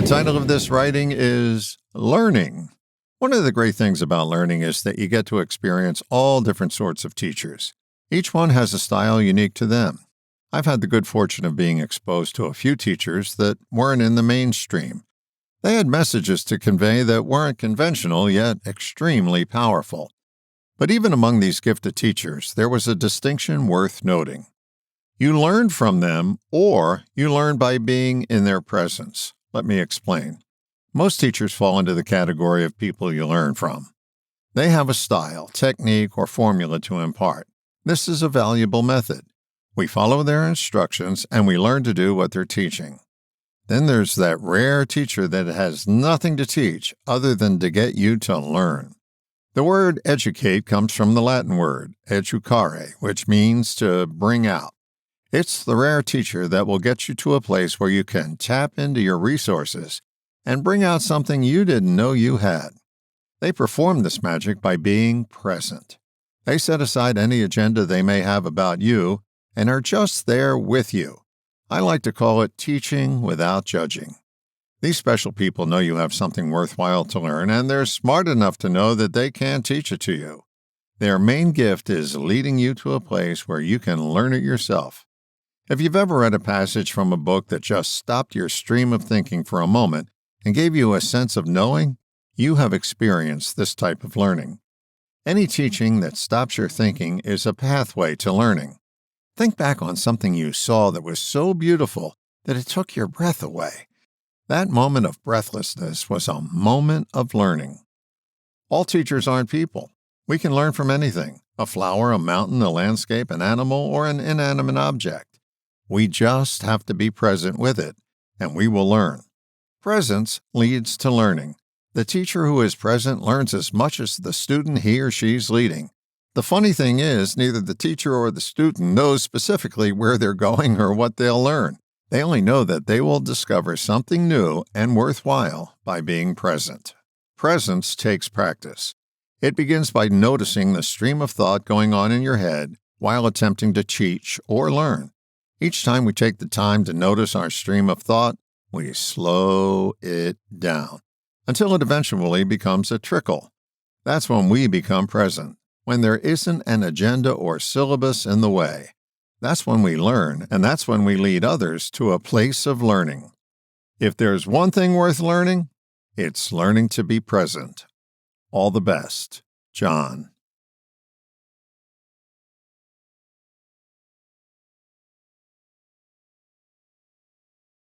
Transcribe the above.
The title of this writing is Learning. One of the great things about learning is that you get to experience all different sorts of teachers. Each one has a style unique to them. I've had the good fortune of being exposed to a few teachers that weren't in the mainstream. They had messages to convey that weren't conventional, yet extremely powerful. But even among these gifted teachers, there was a distinction worth noting. You learned from them, or you learn by being in their presence. Let me explain. Most teachers fall into the category of people you learn from. They have a style, technique, or formula to impart. This is a valuable method. We follow their instructions, and we learn to do what they're teaching. Then there's that rare teacher that has nothing to teach other than to get you to learn. The word educate comes from the Latin word educare, which means to bring out. It's the rare teacher that will get you to a place where you can tap into your resources and bring out something you didn't know you had. They perform this magic by being present. They set aside any agenda they may have about you and are just there with you. I like to call it teaching without judging. These special people know you have something worthwhile to learn, and they're smart enough to know that they can teach it to you. Their main gift is leading you to a place where you can learn it yourself. If you've ever read a passage from a book that just stopped your stream of thinking for a moment and gave you a sense of knowing, you have experienced this type of learning. Any teaching that stops your thinking is a pathway to learning. Think back on something you saw that was so beautiful that it took your breath away. That moment of breathlessness was a moment of learning. All teachers aren't people. We can learn from anything: a flower, a mountain, a landscape, an animal, or an inanimate object. We just have to be present with it, and we will learn. Presence leads to learning. The teacher who is present learns as much as the student he or she's leading. The funny thing is, neither the teacher or the student knows specifically where they're going or what they'll learn. They only know that they will discover something new and worthwhile by being present. Presence takes practice. It begins by noticing the stream of thought going on in your head while attempting to teach or learn. Each time we take the time to notice our stream of thought, we slow it down until it eventually becomes a trickle. That's when we become present, when there isn't an agenda or syllabus in the way. That's when we learn, and that's when we lead others to a place of learning. If there's one thing worth learning, it's learning to be present. All the best, John.